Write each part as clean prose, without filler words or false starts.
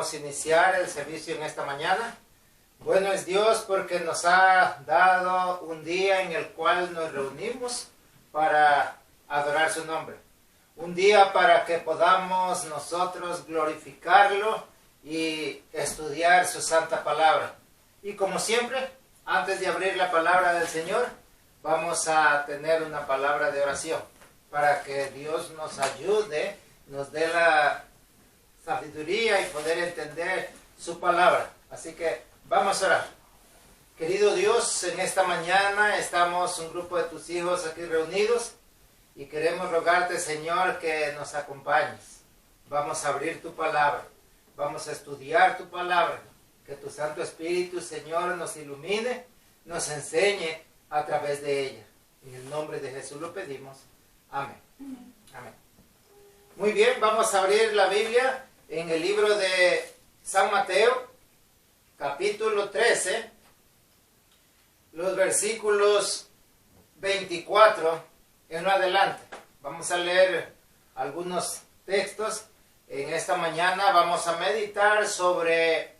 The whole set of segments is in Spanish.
Vamos a iniciar el servicio en esta mañana. Bueno es Dios porque nos ha dado un día en el cual nos reunimos para adorar su nombre. Un día para que podamos nosotros glorificarlo y estudiar su santa palabra. Y como siempre, antes de abrir la palabra del Señor, vamos a tener una palabra de oración para que Dios nos ayude, nos dé la sabiduría y poder entender su palabra. Así que vamos a orar. Querido Dios, en esta mañana estamos un grupo de tus hijos aquí reunidos y queremos rogarte, Señor, que nos acompañes. Vamos a abrir tu palabra, vamos a estudiar tu palabra, que tu Santo Espíritu, Señor, nos ilumine, nos enseñe a través de ella. En el nombre de Jesús lo pedimos. Amén. Amén. Muy bien, vamos a abrir la Biblia en el libro de San Mateo, capítulo 13, los versículos 24 en adelante. Vamos a leer algunos textos. En esta mañana vamos a meditar sobre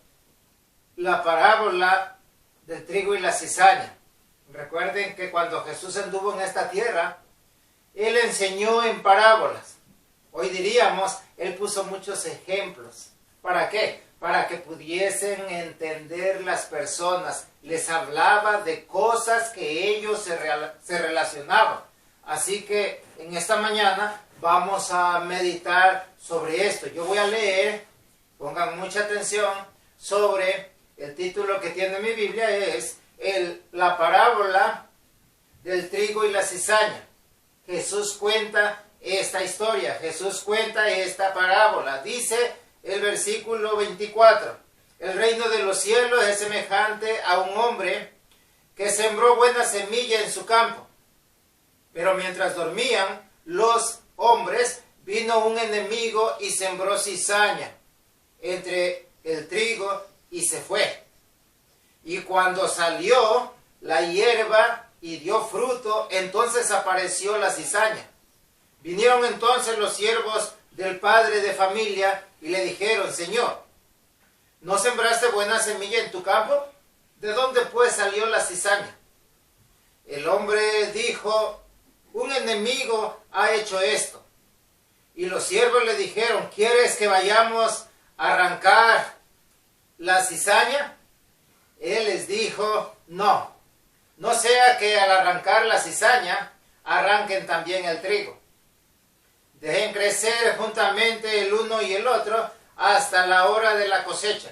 la parábola del trigo y la cizaña. Recuerden que cuando Jesús anduvo en esta tierra, Él enseñó en parábolas. Hoy diríamos, Él puso muchos ejemplos. ¿Para qué? Para que pudiesen entender las personas. Les hablaba de cosas que ellos se relacionaban. Así que en esta mañana vamos a meditar sobre esto. Yo voy a leer, pongan mucha atención, sobre el título que tiene mi Biblia es la parábola del trigo y la cizaña. Jesús cuenta esta historia, Jesús cuenta esta parábola. Dice el versículo 24, el reino de los cielos es semejante a un hombre que sembró buena semilla en su campo. Pero mientras dormían los hombres, vino un enemigo y sembró cizaña entre el trigo y se fue. Y cuando salió la hierba y dio fruto, entonces apareció la cizaña. Vinieron entonces los siervos del padre de familia y le dijeron: Señor, ¿no sembraste buena semilla en tu campo? ¿De dónde pues salió la cizaña? El hombre dijo: un enemigo ha hecho esto. Y los siervos le dijeron: ¿quieres que vayamos a arrancar la cizaña? Él les dijo: no, no sea que al arrancar la cizaña arranquen también el trigo. Dejen crecer juntamente el uno y el otro hasta la hora de la cosecha.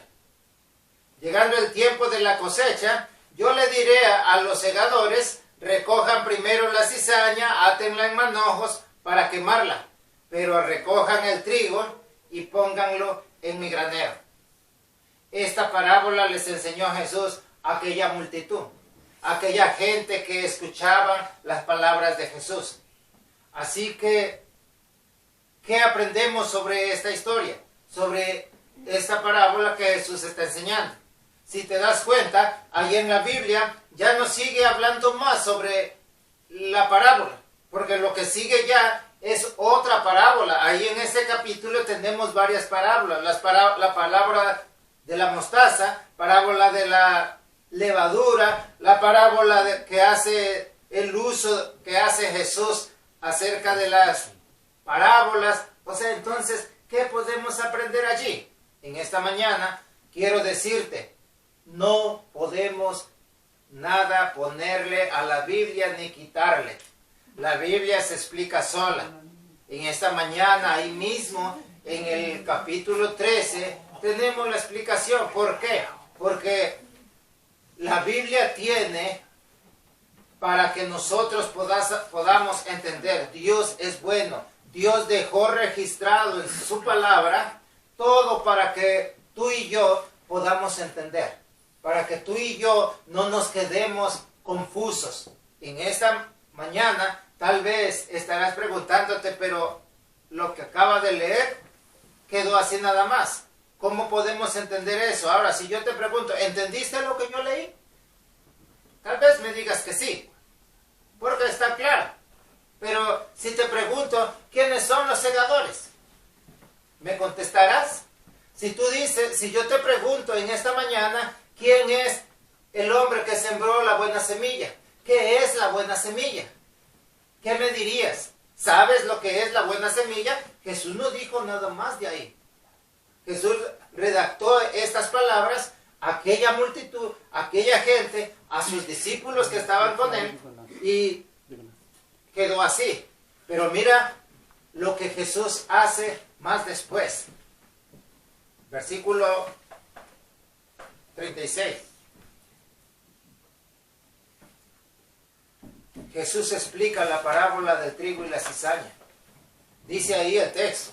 Llegando el tiempo de la cosecha, yo le diré a los segadores: recojan primero la cizaña, átenla en manojos para quemarla, pero recojan el trigo y pónganlo en mi granero. Esta parábola les enseñó Jesús a aquella multitud, a aquella gente que escuchaba las palabras de Jesús. Así que, ¿qué aprendemos sobre esta historia? Sobre esta parábola que Jesús está enseñando. Si te das cuenta, ahí en la Biblia ya no sigue hablando más sobre la parábola, porque lo que sigue ya es otra parábola. Ahí en ese capítulo tenemos varias parábolas. La parábola de la mostaza, parábola de la levadura, la parábola que hace el uso que hace Jesús acerca de las parábolas. O sea, entonces, ¿qué podemos aprender allí? En esta mañana quiero decirte, no podemos nada ponerle a la Biblia ni quitarle. La Biblia se explica sola. En esta mañana, ahí mismo, en el capítulo 13, tenemos la explicación. ¿Por qué? Porque la Biblia tiene para que nosotros podamos entender. Dios es bueno. Dios dejó registrado en su palabra todo para que tú y yo podamos entender. Para que tú y yo no nos quedemos confusos. En esta mañana tal vez estarás preguntándote, pero lo que acaba de leer quedó así nada más. ¿Cómo podemos entender eso? Ahora, si yo te pregunto, ¿entendiste lo que yo leí? Tal vez me digas que sí, porque está claro. Pero si te pregunto, ¿quiénes son los segadores? ¿Me contestarás? Si tú dices, si yo te pregunto en esta mañana, ¿quién es el hombre que sembró la buena semilla? ¿Qué es la buena semilla? ¿Qué me dirías? ¿Sabes lo que es la buena semilla? Jesús no dijo nada más de ahí. Jesús redactó estas palabras a aquella multitud, a aquella gente, a sus discípulos que estaban con él, y quedó así. Pero mira lo que Jesús hace más después. Versículo 36. Jesús explica la parábola del trigo y la cizaña. Dice ahí el texto.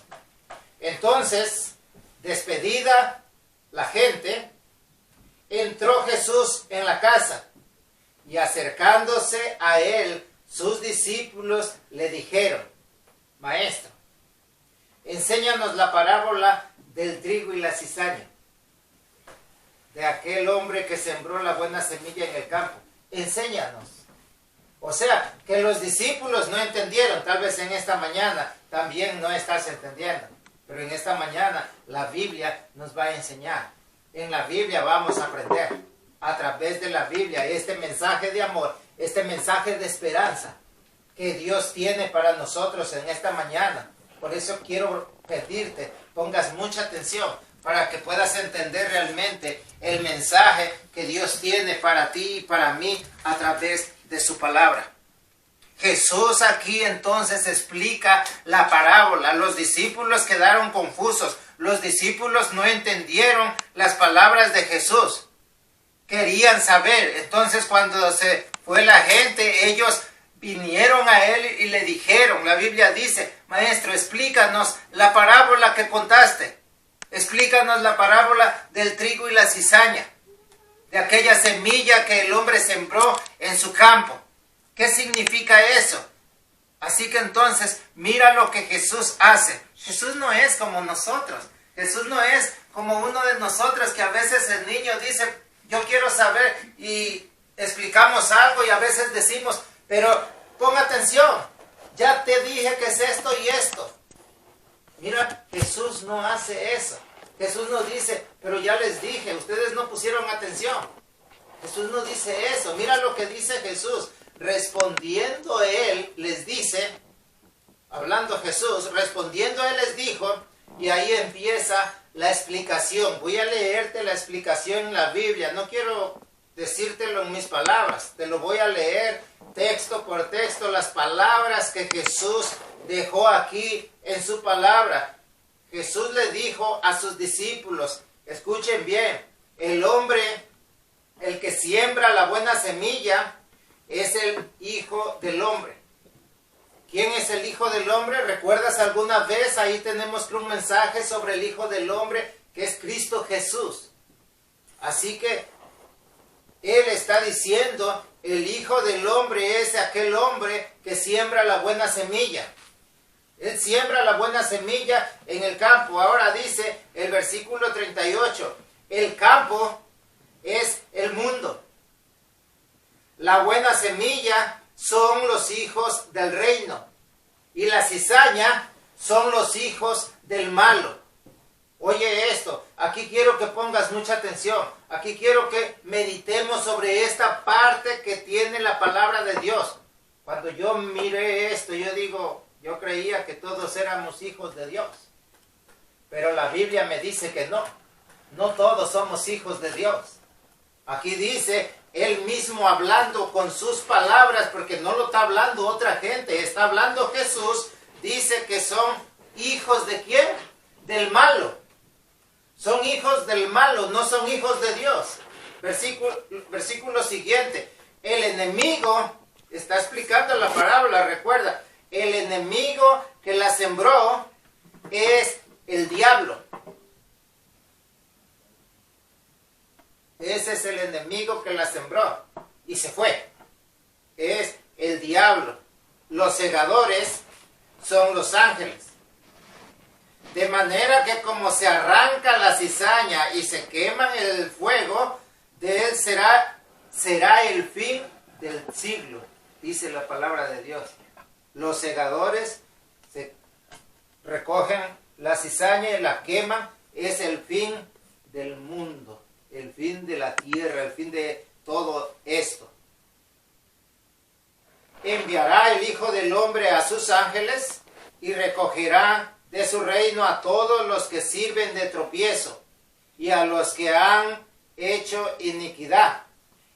Entonces, despedida la gente, entró Jesús en la casa y acercándose a él, sus discípulos le dijeron, Maestro, enséñanos la parábola del trigo y la cizaña, de aquel hombre que sembró la buena semilla en el campo. Enséñanos. O sea, que los discípulos no entendieron. Tal vez en esta mañana también no estás entendiendo. Pero en esta mañana la Biblia nos va a enseñar. En la Biblia vamos a aprender. A través de la Biblia, este mensaje de amor, este mensaje de esperanza que Dios tiene para nosotros en esta mañana. Por eso quiero pedirte, pongas mucha atención para que puedas entender realmente el mensaje que Dios tiene para ti y para mí a través de su palabra. Jesús aquí entonces explica la parábola. Los discípulos quedaron confusos. Los discípulos no entendieron las palabras de Jesús. Querían saber. Entonces cuando se fue la gente, ellos vinieron a él y le dijeron, la Biblia dice, Maestro, explícanos la parábola que contaste. Explícanos la parábola del trigo y la cizaña, de aquella semilla que el hombre sembró en su campo. ¿Qué significa eso? Así que entonces, mira lo que Jesús hace. Jesús no es como nosotros. Jesús no es como uno de nosotros que a veces el niño dice, yo quiero saber, y explicamos algo y a veces decimos, pero pon atención, ya te dije que es esto y esto. Mira, Jesús no hace eso. Jesús no dice, pero ya les dije, ustedes no pusieron atención. Jesús no dice eso. Mira lo que dice Jesús. Respondiendo él, les dice, hablando Jesús, respondiendo él les dijo, y ahí empieza la explicación. Voy a leerte la explicación en la Biblia. No quiero decírtelo en mis palabras. Te lo voy a leer texto por texto, las palabras que Jesús dejó aquí en su palabra. Jesús le dijo a sus discípulos, escuchen bien, el hombre, el que siembra la buena semilla, es el Hijo del Hombre. ¿Quién es el Hijo del Hombre? ¿Recuerdas alguna vez? Ahí tenemos un mensaje sobre el Hijo del Hombre, que es Cristo Jesús. Así que Él está diciendo, el Hijo del Hombre es aquel hombre que siembra la buena semilla. Él siembra la buena semilla en el campo. Ahora dice el versículo 38, el campo es el mundo. La buena semilla son los hijos del reino y la cizaña son los hijos del malo. Oye esto, aquí quiero que pongas mucha atención. Aquí quiero que meditemos sobre esta parte que tiene la palabra de Dios. Cuando yo miré esto, yo digo, yo creía que todos éramos hijos de Dios. Pero la Biblia me dice que no. No todos somos hijos de Dios. Aquí dice, Él mismo hablando con sus palabras, porque no lo está hablando otra gente, está hablando Jesús, dice que son hijos de ¿quién? Del malo. Son hijos del malo, no son hijos de Dios. Versículo siguiente. El enemigo, está explicando la parábola, recuerda, el enemigo que la sembró es el diablo. Ese es el enemigo que la sembró y se fue. Es el diablo. Los segadores son los ángeles. De manera que como se arranca la cizaña y se quema en el fuego, de él será el fin del siglo, dice la palabra de Dios. Los segadores se recogen la cizaña y la queman es el fin del mundo, el fin de la tierra, el fin de todo esto. Enviará el Hijo del Hombre a sus ángeles y recogerá de su reino a todos los que sirven de tropiezo y a los que han hecho iniquidad,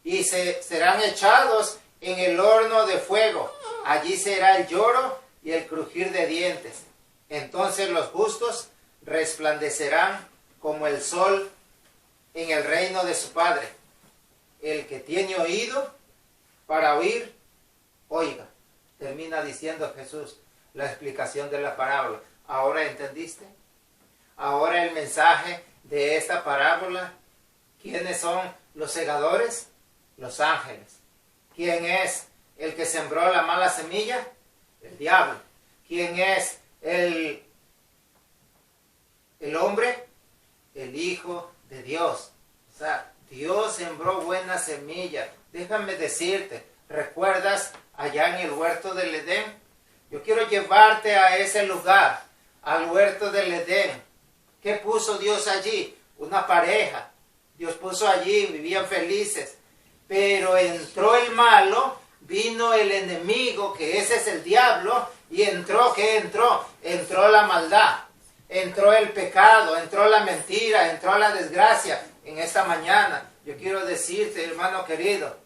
y serán echados en el horno de fuego. Allí será el lloro y el crujir de dientes. Entonces los justos resplandecerán como el sol en el reino de su Padre. El que tiene oído para oír, oiga. Termina diciendo Jesús la explicación de la parábola. ¿Ahora entendiste? Ahora el mensaje de esta parábola. ¿Quiénes son los segadores? Los ángeles. ¿Quién es el que sembró la mala semilla? El diablo. ¿Quién es el hombre? El Hijo de Dios. O sea, Dios sembró buena semilla. Déjame decirte, ¿recuerdas allá en el huerto del Edén? Yo quiero llevarte a ese lugar, al huerto del Edén. ¿Qué puso Dios allí? Una pareja. Dios puso allí, vivían felices. Pero entró el malo, vino el enemigo, que ese es el diablo, y entró, ¿qué entró? Entró la maldad, entró el pecado, entró la mentira, entró la desgracia. En esta mañana, yo quiero decirte, hermano querido,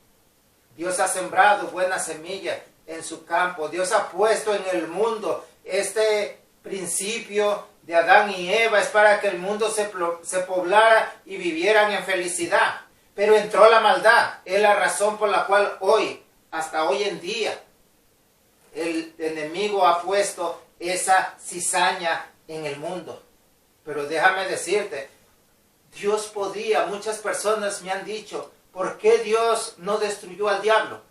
Dios ha sembrado buena semilla en su campo. Dios ha puesto en el mundo este principio de Adán y Eva, es para que el mundo se poblara y vivieran en felicidad. Pero entró la maldad, es la razón por la cual hoy, hasta hoy en día, el enemigo ha puesto esa cizaña en el mundo. Pero déjame decirte, Dios podía, muchas personas me han dicho, ¿por qué Dios no destruyó al diablo?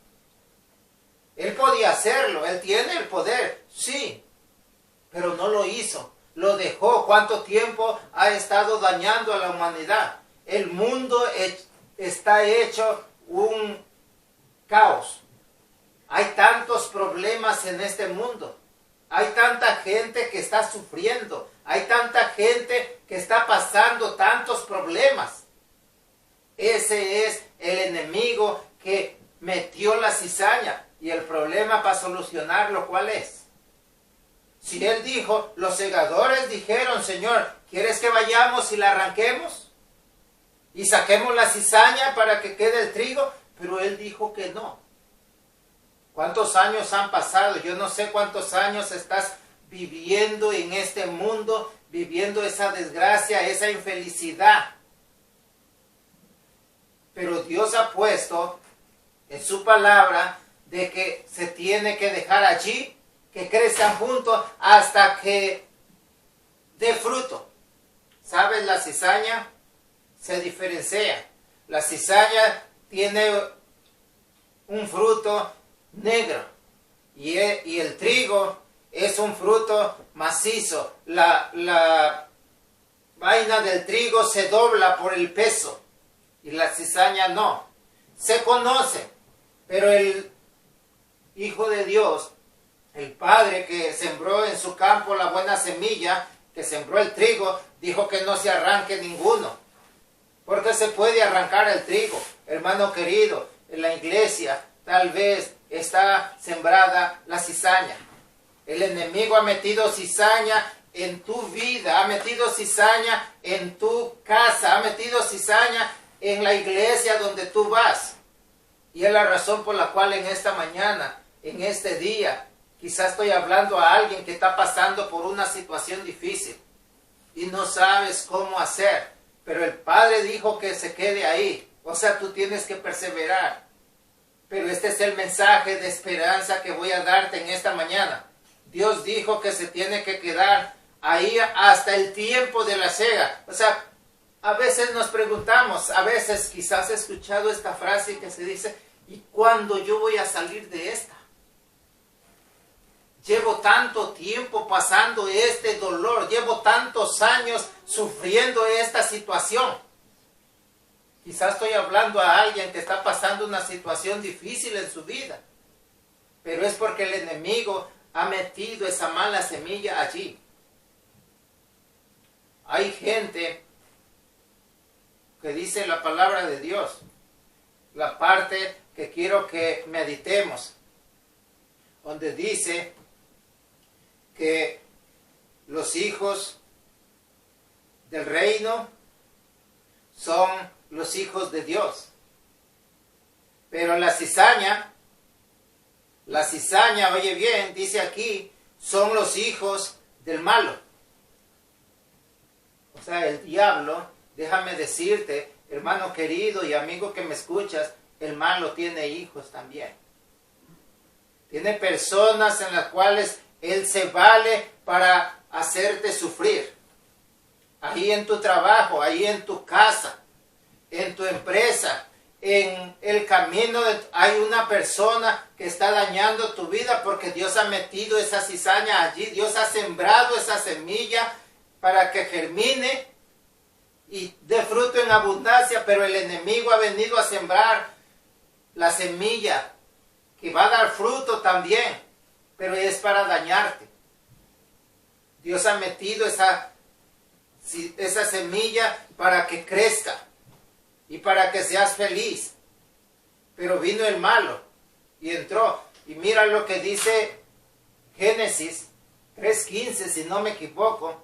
Él podía hacerlo, él tiene el poder, sí, pero no lo hizo. Lo dejó. ¿Cuánto tiempo ha estado dañando a la humanidad? El mundo está hecho un caos. Hay tantos problemas en este mundo. Hay tanta gente que está sufriendo. Hay tanta gente que está pasando tantos problemas. Ese es el enemigo que metió la cizaña. Y el problema para solucionarlo, ¿cuál es? Si él dijo, los segadores dijeron, Señor, ¿quieres que vayamos y la arranquemos? Y saquemos la cizaña para que quede el trigo. Pero él dijo que no. ¿Cuántos años han pasado? Yo no sé cuántos años estás viviendo en este mundo, viviendo esa desgracia, esa infelicidad. Pero Dios ha puesto en su palabra de que se tiene que dejar allí, que crezcan juntos hasta que dé fruto. ¿Sabes? La cizaña se diferencia. La cizaña tiene un fruto negro y el trigo es un fruto macizo. La vaina del trigo se dobla por el peso y la cizaña no. Se conoce, pero el Hijo de Dios, el Padre que sembró en su campo la buena semilla, que sembró el trigo, dijo que no se arranque ninguno. Porque se puede arrancar el trigo. Hermano querido, en la iglesia tal vez está sembrada la cizaña. El enemigo ha metido cizaña en tu vida, ha metido cizaña en tu casa, ha metido cizaña en la iglesia donde tú vas. Y es la razón por la cual en esta mañana, en este día, quizás estoy hablando a alguien que está pasando por una situación difícil y no sabes cómo hacer, pero el Padre dijo que se quede ahí. O sea, tú tienes que perseverar. Pero este es el mensaje de esperanza que voy a darte en esta mañana. Dios dijo que se tiene que quedar ahí hasta el tiempo de la siega. O sea, a veces nos preguntamos, a veces quizás he escuchado esta frase que se dice, ¿y cuándo yo voy a salir de esta? Llevo tanto tiempo pasando este dolor, llevo tantos años sufriendo esta situación. Quizás estoy hablando a alguien que está pasando una situación difícil en su vida, pero es porque el enemigo ha metido esa mala semilla allí. hay gente que dice la palabra de Dios, la parte que quiero que meditemos, donde dice que los hijos del reino son los hijos de Dios. Pero la cizaña, oye bien, dice aquí, son los hijos del malo. O sea, el diablo, déjame decirte, hermano querido y amigo que me escuchas, el malo tiene hijos también. Tiene personas en las cuales él se vale para hacerte sufrir. Ahí en tu trabajo, ahí en tu casa, en tu empresa, en el camino, hay una persona que está dañando tu vida porque Dios ha metido esa cizaña allí. Dios ha sembrado esa semilla para que germine y dé fruto en abundancia, pero el enemigo ha venido a sembrar la semilla que va a dar fruto también, pero es para dañarte. Dios ha metido esa semilla para que crezca y para que seas feliz. Pero vino el malo y entró. Y mira lo que dice Génesis 3:15, si no me equivoco.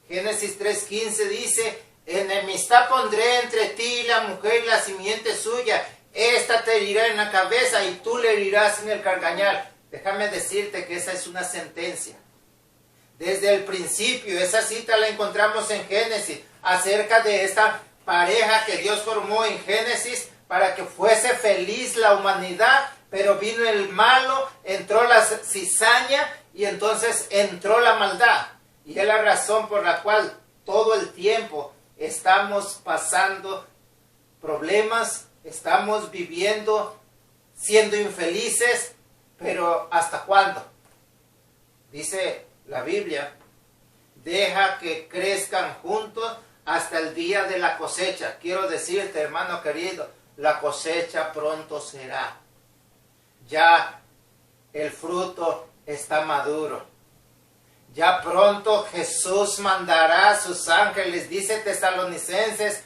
Génesis 3:15 dice: enemistad pondré entre ti y la mujer y la simiente suya. Esta te herirá en la cabeza y tú le herirás en el carcañal. Déjame decirte que esa es una sentencia. Desde el principio, esa cita la encontramos en Génesis, acerca de esta pareja que Dios formó en Génesis para que fuese feliz la humanidad, pero vino el malo, entró la cizaña y entonces entró la maldad. Y es la razón por la cual todo el tiempo estamos pasando problemas, estamos viviendo, siendo infelices, pero ¿hasta cuándo? Dice la Biblia, deja que crezcan juntos hasta el día de la cosecha. Quiero decirte, hermano querido, la cosecha pronto será. Ya el fruto está maduro. Ya pronto Jesús mandará a sus ángeles. Dice Tesalonicenses,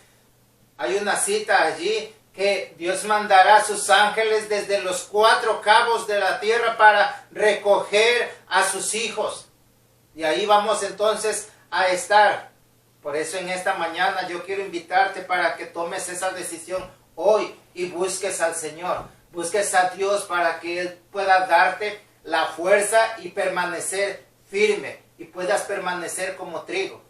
hay una cita allí, que Dios mandará a sus ángeles desde los 4 cabos de la tierra para recoger a sus hijos. Y ahí vamos entonces a estar. Por eso en esta mañana yo quiero invitarte para que tomes esa decisión hoy y busques al Señor. Busques a Dios para que Él pueda darte la fuerza y permanecer firme. Y puedas permanecer como trigo.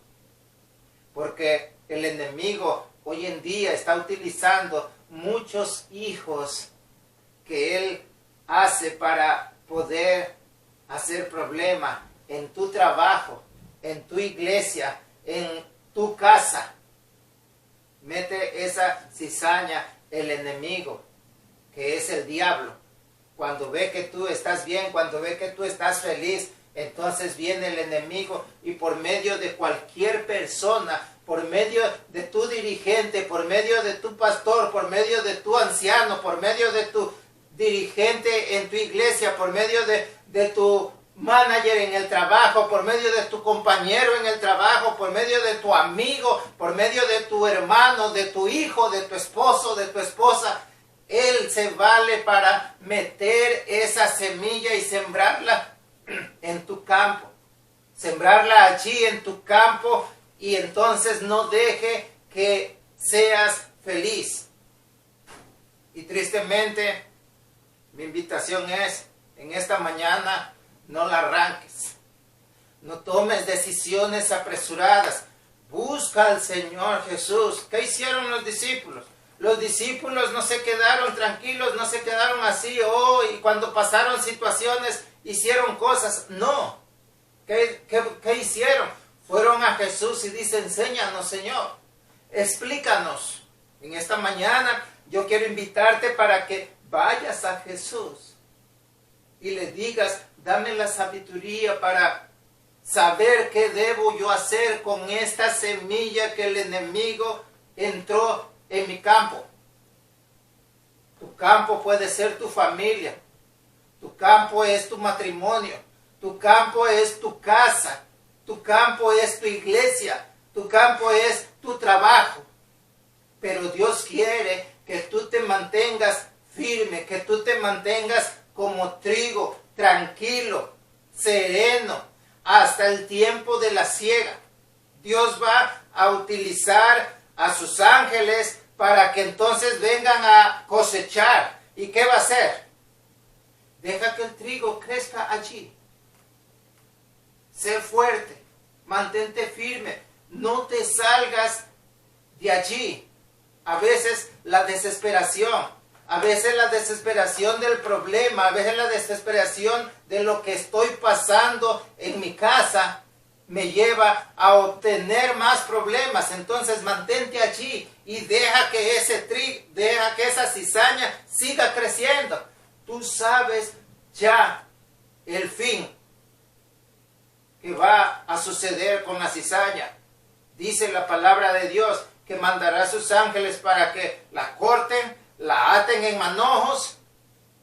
Porque el enemigo hoy en día está utilizando muchos hijos que él hace para poder hacer problema en tu trabajo, en tu iglesia, en tu casa. Mete esa cizaña el enemigo, que es el diablo. Cuando ve que tú estás bien, cuando ve que tú estás feliz, entonces viene el enemigo y por medio de cualquier persona, por medio de tu dirigente, por medio de tu pastor, por medio de tu anciano, por medio de tu dirigente en tu iglesia, por medio de tu manager en el trabajo, por medio de tu compañero en el trabajo, por medio de tu amigo, por medio de tu hermano, de tu hijo, de tu esposo, de tu esposa, él se vale para meter esa semilla y sembrarla en tu campo, sembrarla allí en tu campo, y entonces no deje que seas feliz. Y tristemente, mi invitación es, en esta mañana, no la arranques. No tomes decisiones apresuradas. Busca al Señor Jesús. ¿Qué hicieron los discípulos? Los discípulos no se quedaron tranquilos, no se quedaron así, y cuando pasaron situaciones, hicieron cosas. No. ¿Qué hicieron? Fueron a Jesús y dicen: enséñanos, Señor. Explícanos. En esta mañana yo quiero invitarte para que vayas a Jesús y le digas: dame la sabiduría para saber qué debo yo hacer con esta semilla que el enemigo entró en mi campo. Tu campo puede ser tu familia. Tu campo es tu matrimonio. Tu campo es tu casa. Tu campo es tu iglesia. tu campo es tu trabajo. Pero Dios quiere que tú te mantengas firme, que tú te mantengas como trigo, tranquilo, sereno, hasta el tiempo de la siega. Dios va a utilizar a sus ángeles para que entonces vengan a cosechar. ¿Y qué va a hacer? Deja que el trigo crezca allí. Sé fuerte, mantente firme, no te salgas de allí. A veces la desesperación del problema, a veces la desesperación de lo que estoy pasando en mi casa me lleva a obtener más problemas. Entonces mantente allí y deja que esa cizaña siga creciendo. Tú sabes ya el fin que va a suceder con la cizaña. Dice la palabra de Dios que mandará a sus ángeles para que la corten, la aten en manojos.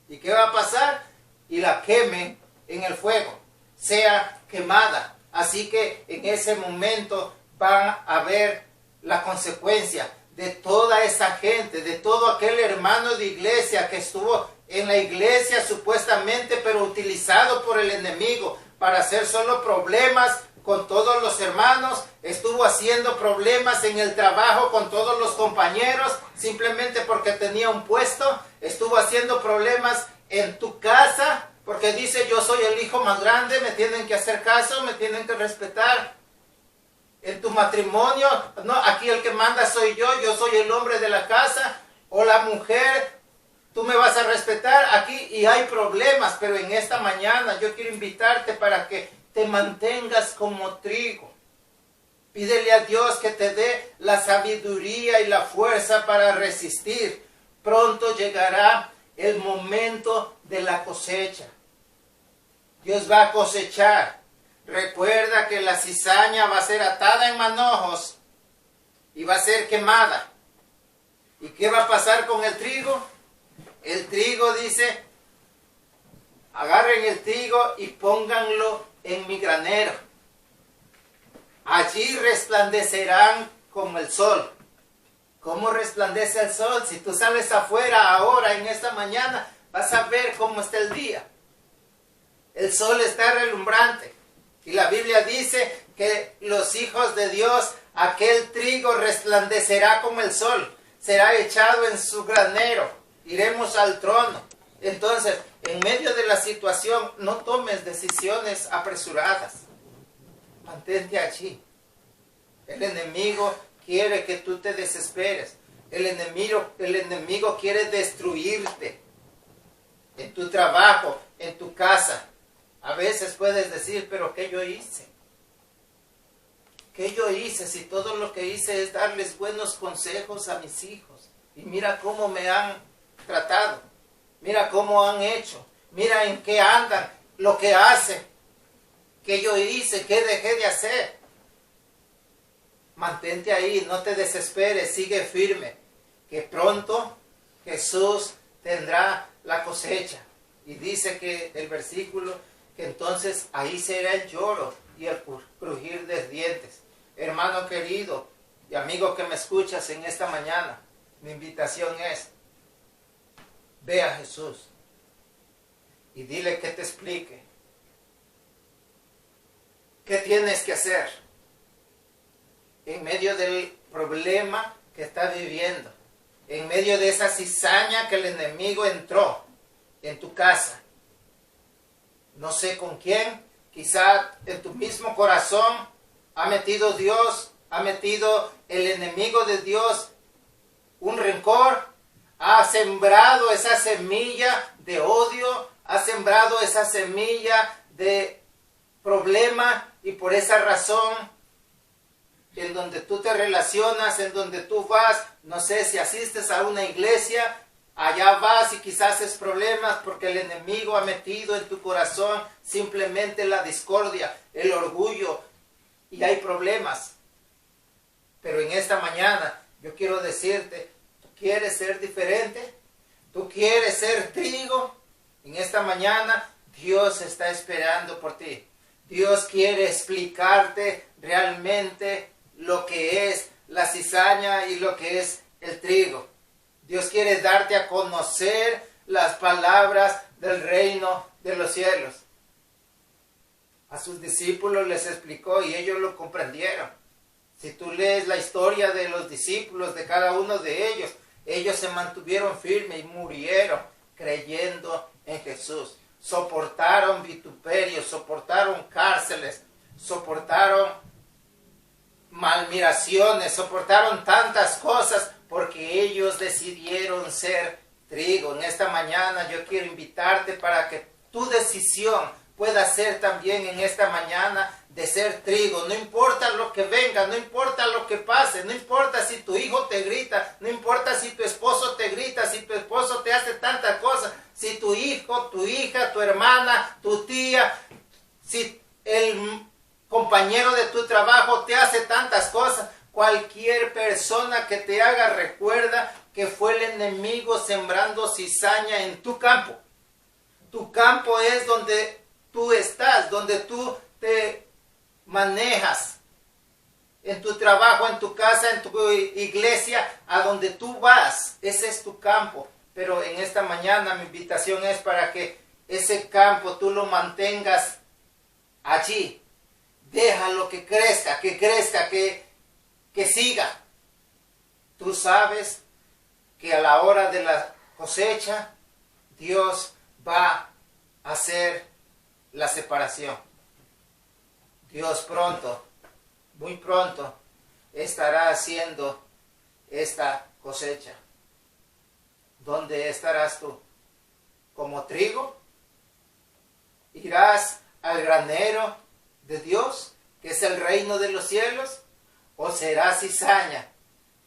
¿Y qué va a pasar? Y la quemen en el fuego, sea quemada. Así que en ese momento van a ver la consecuencia de toda esa gente, de todo aquel hermano de iglesia que estuvo en la iglesia supuestamente, pero utilizado por el enemigo para hacer solo problemas con todos los hermanos, estuvo haciendo problemas en el trabajo con todos los compañeros, simplemente porque tenía un puesto, estuvo haciendo problemas en tu casa, porque dice yo soy el hijo más grande, me tienen que hacer caso, me tienen que respetar. En tu matrimonio, no, aquí el que manda soy yo soy el hombre de la casa, o la mujer, tú me vas a respetar aquí, y hay problemas, pero en esta mañana yo quiero invitarte para que te mantengas como trigo. Pídele a Dios que te dé la sabiduría y la fuerza para resistir. Pronto llegará el momento de la cosecha. Dios va a cosechar. Recuerda que la cizaña va a ser atada en manojos y va a ser quemada. ¿Y qué va a pasar con el trigo? El trigo dice, agarren el trigo y pónganlo en mi granero. Allí resplandecerán como el sol. ¿Cómo resplandece el sol? Si tú sales afuera ahora, en esta mañana, vas a ver cómo está el día. El sol está relumbrante. Y la Biblia dice que los hijos de Dios, aquel trigo resplandecerá como el sol. Será echado en su granero. Iremos al trono. Entonces, en medio de la situación, no tomes decisiones apresuradas. Mantente allí. El enemigo quiere que tú te desesperes. El enemigo quiere destruirte. En tu trabajo, en tu casa. A veces puedes decir, pero ¿qué yo hice? ¿Qué yo hice si todo lo que hice es darles buenos consejos a mis hijos? Y mira cómo me han tratado. Mira cómo han hecho. Mira en qué andan, lo que hacen. ¿Qué yo hice? ¿Qué dejé de hacer? Mantente ahí, no te desesperes, sigue firme. Que pronto Jesús tendrá la cosecha. Y dice que el versículo, que entonces ahí será el lloro y el crujir de dientes. Hermano querido y amigo que me escuchas en esta mañana, mi invitación es, ve a Jesús y dile que te explique. ¿Qué tienes que hacer en medio del problema que estás viviendo? En medio de esa cizaña que el enemigo entró en tu casa. No sé con quién, quizá en tu mismo corazón ha metido Dios, ha metido el enemigo de Dios un rencor, ha sembrado esa semilla de odio, ha sembrado esa semilla de problema, y por esa razón en donde tú te relacionas, en donde tú vas, no sé si asistes a una iglesia, allá vas y quizás es problemas porque el enemigo ha metido en tu corazón simplemente la discordia, el orgullo, y hay problemas. Pero en esta mañana yo quiero decirte, ¿tú quieres ser diferente? ¿Tú quieres ser trigo? En esta mañana Dios está esperando por ti. Dios quiere explicarte realmente lo que es la cizaña y lo que es el trigo. Dios quiere darte a conocer las palabras del reino de los cielos. A sus discípulos les explicó y ellos lo comprendieron. Si tú lees la historia de los discípulos, de cada uno de ellos se mantuvieron firmes y murieron creyendo en Jesús. Soportaron vituperios, soportaron cárceles, soportaron malmiraciones, soportaron tantas cosas porque ellos decidieron ser trigo. En esta mañana yo quiero invitarte para que tu decisión pueda ser también en esta mañana de ser trigo. No importa lo que venga, no importa lo que pase, no importa si tu hijo te grita, no importa si tu esposo te grita, si tu esposo te hace tantas cosas, si tu hijo, tu hija, tu hermana, tu tía, si el compañero de tu trabajo te hace tantas cosas. Cualquier persona que te haga, recuerda que fue el enemigo sembrando cizaña en tu campo. Tu campo es donde tú estás, donde tú te manejas. En tu trabajo, en tu casa, en tu iglesia, a donde tú vas. Ese es tu campo. Pero en esta mañana mi invitación es para que ese campo tú lo mantengas allí. Déjalo que crezca, que siga. Tú sabes que a la hora de la cosecha, Dios va a hacer la separación. Dios pronto, muy pronto, estará haciendo esta cosecha. ¿Dónde estarás tú? ¿Como trigo? ¿Irás al granero de Dios, que es el reino de los cielos? ¿O serás cizaña,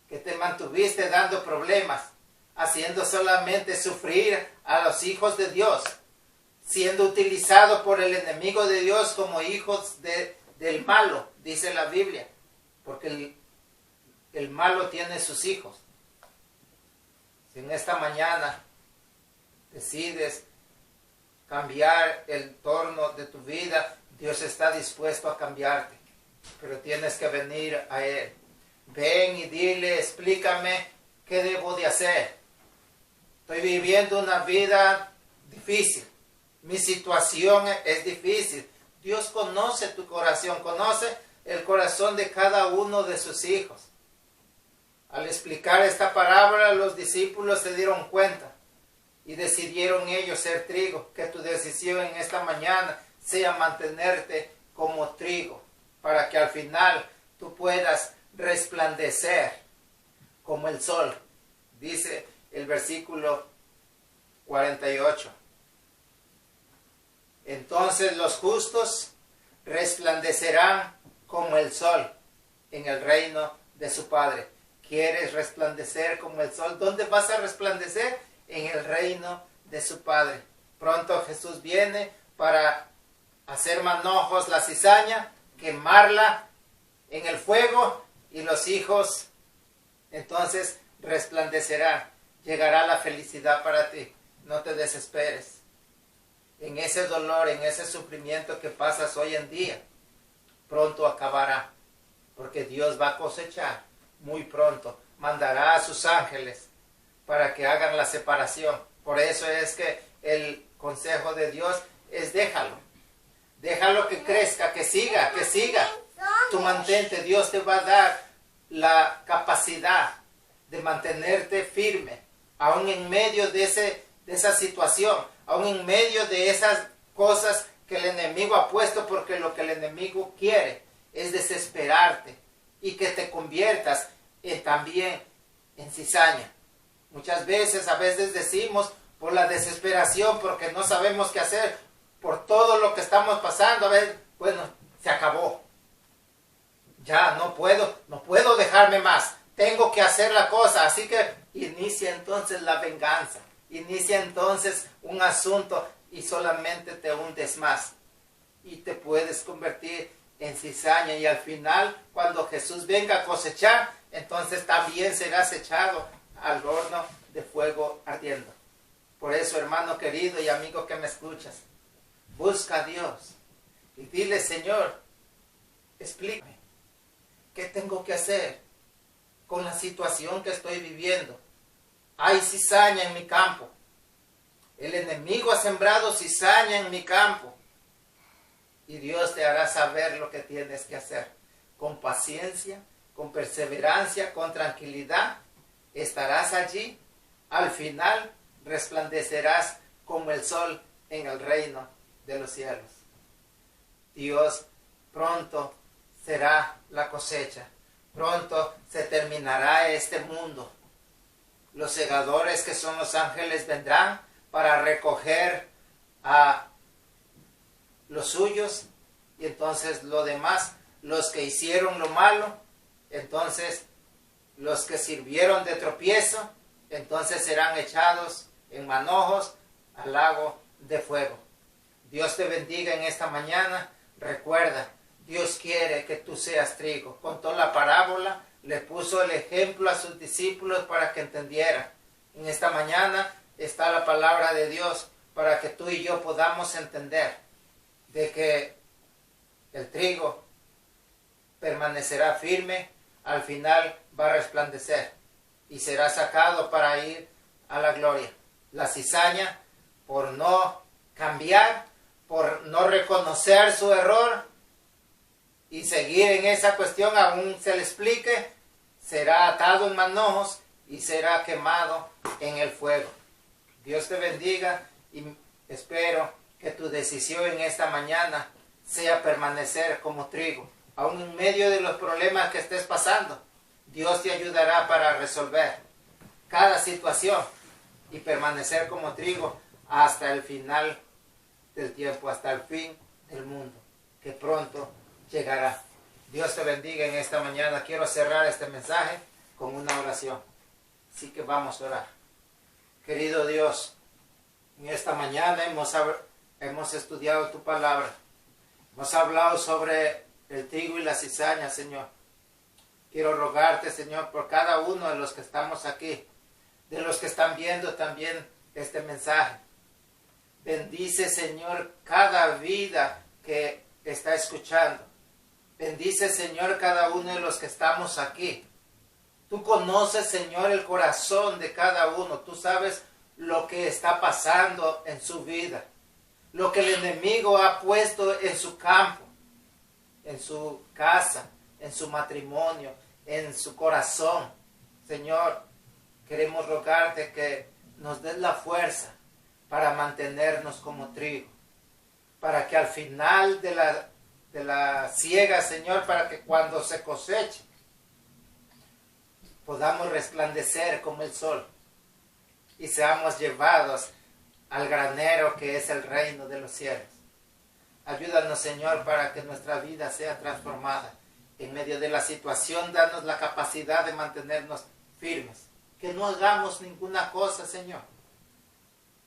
que te mantuviste dando problemas, haciendo solamente sufrir a los hijos de Dios, siendo utilizado por el enemigo de Dios como hijos del malo, dice la Biblia? Porque el malo tiene sus hijos. Si en esta mañana decides cambiar el torno de tu vida, Dios está dispuesto a cambiarte, pero tienes que venir a Él. Ven y dile, explícame qué debo de hacer. Estoy viviendo una vida difícil. Mi situación es difícil. Dios conoce tu corazón, conoce el corazón de cada uno de sus hijos. Al explicar esta parábola, los discípulos se dieron cuenta y decidieron ellos ser trigo. Que tu decisión en esta mañana sea mantenerte como trigo, para que al final tú puedas resplandecer como el sol. Dice el versículo 48. Entonces los justos resplandecerán como el sol en el reino de su Padre. ¿Quieres resplandecer como el sol? ¿Dónde vas a resplandecer? En el reino de su Padre. Pronto Jesús viene para hacer manojos la cizaña, quemarla en el fuego, y los hijos entonces resplandecerán. Llegará la felicidad para ti. No te desesperes. En ese dolor, en ese sufrimiento que pasas hoy en día, pronto acabará, porque Dios va a cosechar muy pronto. Mandará a sus ángeles para que hagan la separación. Por eso es que el consejo de Dios es déjalo. Déjalo que crezca, que siga, que siga. Tú mantente, Dios te va a dar la capacidad de mantenerte firme, aún en medio de esa situación, aún en medio de esas cosas que el enemigo ha puesto, porque lo que el enemigo quiere es desesperarte y que te conviertas también en cizaña. Muchas veces, a veces decimos por la desesperación, porque no sabemos qué hacer, por todo lo que estamos pasando, a ver, bueno, se acabó. Ya no puedo dejarme más. Tengo que hacer la cosa. Así que inicia entonces la venganza. Inicia entonces un asunto y solamente te hundes más. Y te puedes convertir en cizaña. Y al final, cuando Jesús venga a cosechar, entonces también serás echado al horno de fuego ardiendo. Por eso, hermano querido y amigo que me escuchas, busca a Dios y dile: Señor, explícame ¿qué tengo que hacer con la situación que estoy viviendo? Hay cizaña en mi campo. El enemigo ha sembrado cizaña en mi campo. Y Dios te hará saber lo que tienes que hacer. Con paciencia, con perseverancia, con tranquilidad, estarás allí. Al final resplandecerás como el sol en el reino de los cielos. Dios pronto será la cosecha. Pronto se terminará este mundo. Los segadores, que son los ángeles, vendrán para recoger a los suyos, y entonces lo demás, los que hicieron lo malo, entonces los que sirvieron de tropiezo, entonces serán echados en manojos al lago de fuego. Dios te bendiga en esta mañana. Recuerda, Dios quiere que tú seas trigo. Contó la parábola, le puso el ejemplo a sus discípulos para que entendieran. En esta mañana está la palabra de Dios para que tú y yo podamos entender de que el trigo permanecerá firme, al final va a resplandecer y será sacado para ir a la gloria. La cizaña, por no cambiar, por no reconocer su error y seguir en esa cuestión, aún se le explique, será atado en manojos y será quemado en el fuego. Dios te bendiga y espero que tu decisión en esta mañana sea permanecer como trigo. Aún en medio de los problemas que estés pasando, Dios te ayudará para resolver cada situación y permanecer como trigo hasta el final del tiempo, hasta el fin del mundo, que pronto llegará. Dios te bendiga en esta mañana. Quiero cerrar este mensaje con una oración. Así que vamos a orar. Querido Dios, en esta mañana hemos estudiado tu palabra. Hemos hablado sobre el trigo y la cizaña, Señor. Quiero rogarte, Señor, por cada uno de los que estamos aquí, de los que están viendo también este mensaje. Bendice, Señor, cada vida que está escuchando. Bendice, Señor, cada uno de los que estamos aquí. Tú conoces, Señor, el corazón de cada uno. Tú sabes lo que está pasando en su vida, lo que el enemigo ha puesto en su campo, en su casa, en su matrimonio, en su corazón. Señor, queremos rogarte que nos des la fuerza para mantenernos como trigo, para que al final de la siega, Señor, para que cuando se coseche podamos resplandecer como el sol y seamos llevados al granero que es el reino de los cielos. Ayúdanos, Señor, para que nuestra vida sea transformada. En medio de la situación, danos la capacidad de mantenernos firmes. Que no hagamos ninguna cosa, Señor.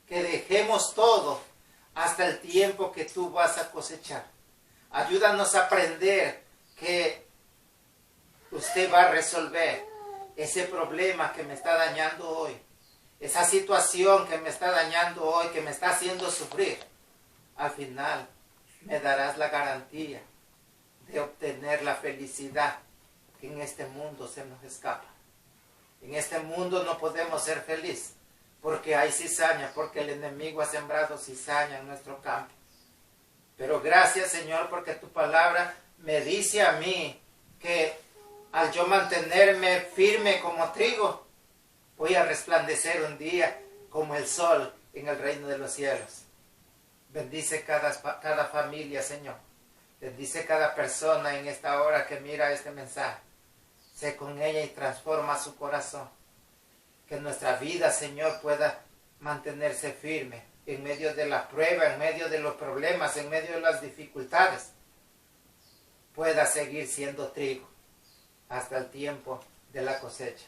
Que dejemos todo hasta el tiempo que tú vas a cosechar. Ayúdanos a aprender que usted va a resolver ese problema que me está dañando hoy. Esa situación que me está dañando hoy, que me está haciendo sufrir. Al final me darás la garantía de obtener la felicidad que en este mundo se nos escapa. En este mundo no podemos ser felices porque hay cizaña, porque el enemigo ha sembrado cizaña en nuestro campo. Pero gracias, Señor, porque tu palabra me dice a mí que al yo mantenerme firme como trigo, voy a resplandecer un día como el sol en el reino de los cielos. Bendice cada familia, Señor. Bendice cada persona en esta hora que mira este mensaje. Sé con ella y transforma su corazón. Que nuestra vida, Señor, pueda mantenerse firme en medio de la prueba, en medio de los problemas, en medio de las dificultades. Pueda seguir siendo trigo hasta el tiempo de la cosecha.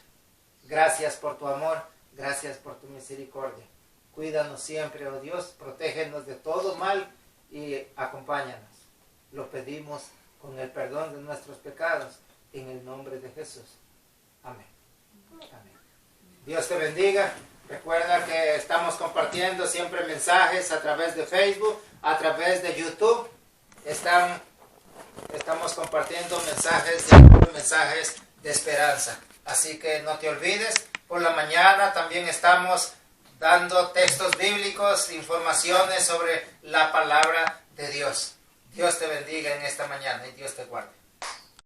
Gracias por tu amor, gracias por tu misericordia. Cuídanos siempre, oh Dios, protégenos de todo mal y acompáñanos. Lo pedimos con el perdón de nuestros pecados, en el nombre de Jesús. Amén. Amén. Dios te bendiga. Recuerda que estamos compartiendo siempre mensajes a través de Facebook, a través de YouTube. Están estamos compartiendo mensajes de esperanza. Así que no te olvides, por la mañana también estamos dando textos bíblicos, informaciones sobre la palabra de Dios. Dios te bendiga en esta mañana y Dios te guarde.